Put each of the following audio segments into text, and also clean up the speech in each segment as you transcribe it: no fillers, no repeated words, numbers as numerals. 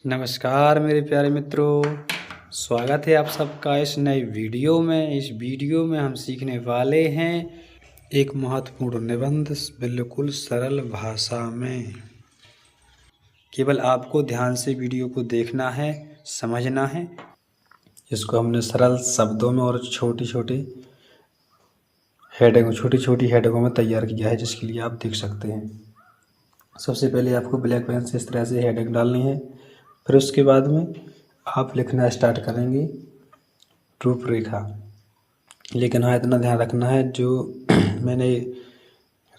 नमस्कार मेरे प्यारे मित्रों, स्वागत है आप सबका इस नए वीडियो में। इस वीडियो में हम सीखने वाले हैं एक महत्वपूर्ण निबंध बिल्कुल सरल भाषा में। केवल आपको ध्यान से वीडियो को देखना है, समझना है। इसको हमने सरल शब्दों में और छोटी छोटी हेडिंगों में तैयार किया है, जिसके लिए आप देख सकते हैं। सबसे पहले आपको ब्लैक पेन से इस तरह से हेडिंग डालनी है। फिर उसके बाद में आप लिखना स्टार्ट करेंगे रूपरेखा। लेकिन हाँ, इतना ध्यान रखना है, जो मैंने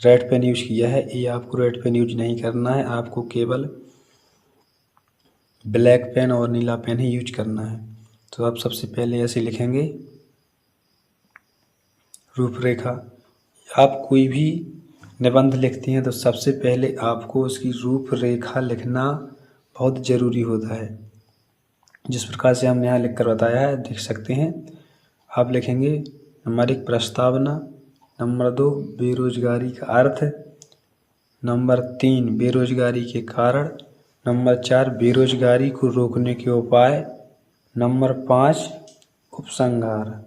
रेड पेन यूज किया है ये आपको रेड पेन यूज नहीं करना है। आपको केवल ब्लैक पेन और नीला पेन ही यूज करना है। तो आप सबसे पहले ऐसे लिखेंगे रूपरेखा। आप कोई भी निबंध लिखते हैं तो सबसे पहले आपको उसकी रूपरेखा लिखना बहुत ज़रूरी होता है। जिस प्रकार से हमने यहाँ लिख कर बताया है, देख सकते हैं। आप लिखेंगे नंबर 1 प्रस्तावना, नंबर 2 बेरोजगारी का अर्थ, नंबर 3 बेरोजगारी के कारण, नंबर 4 बेरोजगारी को रोकने के उपाय, नंबर 5 उपसंहार।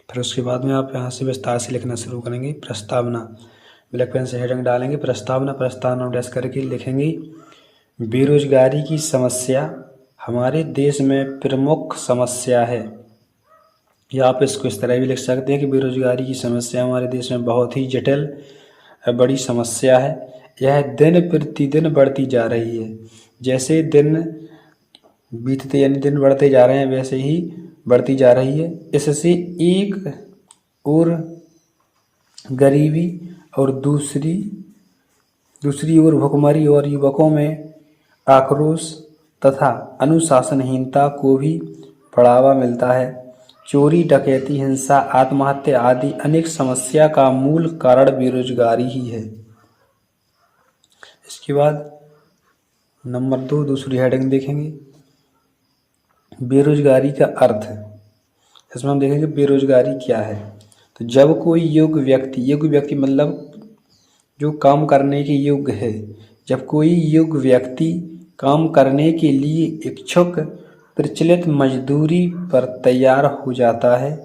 फिर उसके बाद में आप यहाँ से विस्तार से लिखना शुरू करेंगे। प्रस्तावना, ब्लैक पेन से हेडिंग डालेंगे प्रस्तावना डैश करके लिखेंगे बेरोजगारी की समस्या हमारे देश में प्रमुख समस्या है। या आप इसको इस तरह भी लिख सकते हैं कि बेरोजगारी की समस्या हमारे देश में बहुत ही जटिल बड़ी समस्या है। यह दिन प्रतिदिन बढ़ती जा रही है। जैसे दिन बीतते यानी दिन बढ़ते जा रहे हैं, वैसे ही बढ़ती जा रही है। इससे एक और गरीबी और दूसरी ओर भुखमरी और युवकों में आक्रोश तथा अनुशासनहीनता को भी बढ़ावा मिलता है। चोरी, डकैती, हिंसा, आत्महत्या आदि अनेक समस्या का मूल कारण बेरोजगारी ही है। इसके बाद नंबर 2 दूसरी हेडिंग देखेंगे बेरोजगारी का अर्थ। इसमें हम देखेंगे बेरोजगारी क्या है। तो जब कोई योग्य व्यक्ति मतलब जो काम करने के योग्य है, जब कोई योग्य व्यक्ति काम करने के लिए इच्छुक प्रचलित मजदूरी पर तैयार हो जाता है।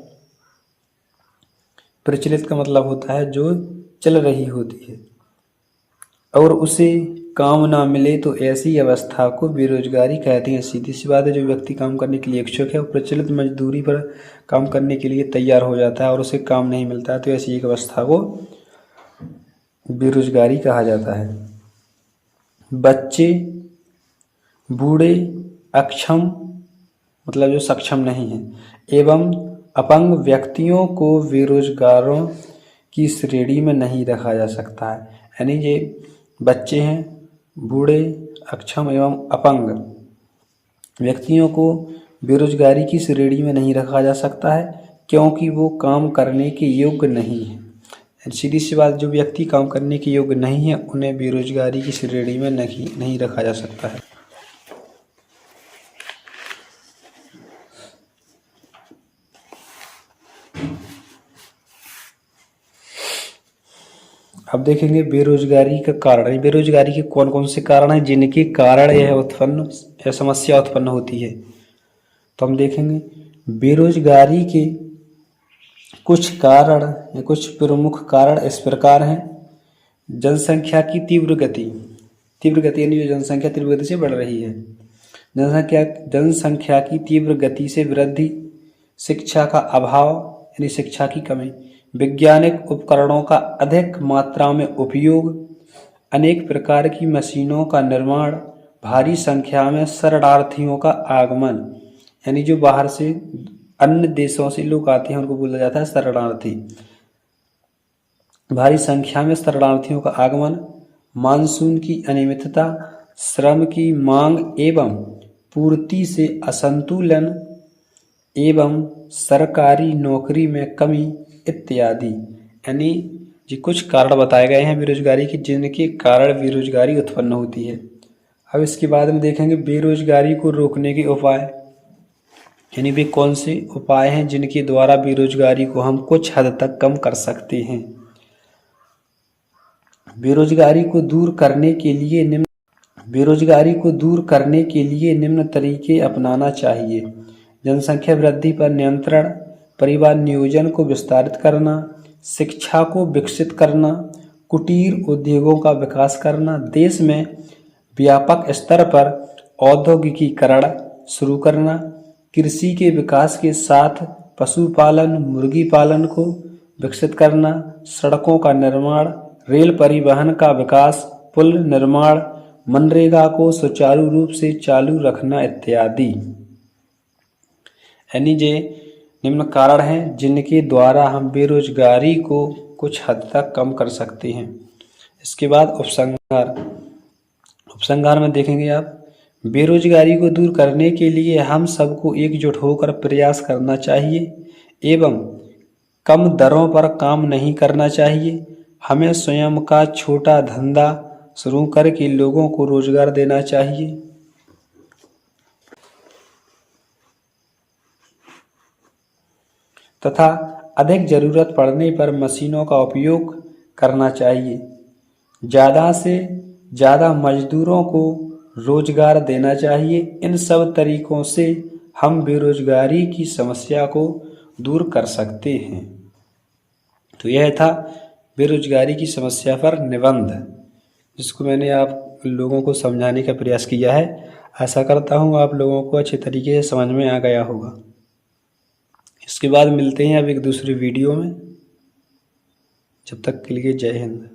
प्रचलित का मतलब होता है जो चल रही होती है, और उसे काम ना मिले तो ऐसी अवस्था को बेरोजगारी कहते हैं। सीधी सी बात है, जो व्यक्ति काम करने के लिए इच्छुक है वो प्रचलित मजदूरी पर काम करने के लिए तैयार हो जाता है और उसे काम नहीं मिलता है, तो ऐसी एक अवस्था को बेरोजगारी कहा जाता है। बच्चे, बूढ़े, अक्षम मतलब जो सक्षम नहीं है, एवं अपंग व्यक्तियों को बेरोजगारों की श्रेणी में नहीं रखा जा सकता है। यानी ये बच्चे हैं, बूढ़े, अक्षम एवं अपंग व्यक्तियों को बेरोजगारी की श्रेणी में नहीं रखा जा सकता है, क्योंकि वो काम करने के योग्य नहीं है। सीधी सी बात, जो व्यक्ति काम करने के योग्य नहीं है उन्हें बेरोजगारी की श्रेणी में नहीं रखा जा सकता है। अब देखेंगे बेरोजगारी का कारण। बेरोजगारी के कौन कौन से कारण हैं जिनके कारण यह समस्या उत्पन्न होती है। तो हम देखेंगे बेरोजगारी के कुछ कारण या कुछ प्रमुख कारण इस प्रकार हैं। जनसंख्या की तीव्र गति यानी जो जनसंख्या तीव्र गति से बढ़ रही है। जनसंख्या की तीव्र गति से वृद्धि, शिक्षा का अभाव यानी शिक्षा की कमी, वैज्ञानिक उपकरणों का अधिक मात्रा में उपयोग, अनेक प्रकार की मशीनों का निर्माण, भारी संख्या में शरणार्थियों का आगमन, यानी जो बाहर से अन्य देशों से लोग आते हैं उनको बोला जाता है शरणार्थी। भारी संख्या में शरणार्थियों का आगमन, मानसून की अनियमितता, श्रम की मांग एवं पूर्ति से असंतुलन एवं सरकारी नौकरी में कमी इत्यादि। यानी ये कुछ कारण बताए गए हैं बेरोजगारी के, जिनके कारण बेरोजगारी उत्पन्न होती है। अब इसके बाद में देखेंगे बेरोजगारी को रोकने के उपाय। यानी वे कौन से उपाय हैं जिनके द्वारा बेरोजगारी को हम कुछ हद तक कम कर सकते हैं। बेरोजगारी को दूर करने के लिए निम्न तरीके अपनाना चाहिए। जनसंख्या वृद्धि पर नियंत्रण, परिवार नियोजन को विस्तारित करना, शिक्षा को विकसित करना, कुटीर उद्योगों का विकास करना, देश में व्यापक स्तर पर औद्योगिकीकरण शुरू करना, कृषि के विकास के साथ पशुपालन, मुर्गी पालन को विकसित करना, सड़कों का निर्माण, रेल परिवहन का विकास, पुल निर्माण, मनरेगा को सुचारू रूप से चालू रखना इत्यादि। यानी जे निम्न कारण हैं जिनके द्वारा हम बेरोजगारी को कुछ हद तक कम कर सकते हैं। इसके बाद उपसंहार में देखेंगे आप, बेरोजगारी को दूर करने के लिए हम सबको एकजुट होकर प्रयास करना चाहिए एवं कम दरों पर काम नहीं करना चाहिए। हमें स्वयं का छोटा धंधा शुरू करके लोगों को रोजगार देना चाहिए तथा अधिक जरूरत पड़ने पर मशीनों का उपयोग करना चाहिए। ज़्यादा से ज़्यादा मजदूरों को रोजगार देना चाहिए। इन सब तरीकों से हम बेरोजगारी की समस्या को दूर कर सकते हैं। तो यह था बेरोजगारी की समस्या पर निबंध, जिसको मैंने आप लोगों को समझाने का प्रयास किया है। आशा करता हूँ आप लोगों को अच्छे तरीके से समझ में आ गया होगा। इसके बाद मिलते हैं अब एक दूसरी वीडियो में। जब तक के लिए जय हिंद।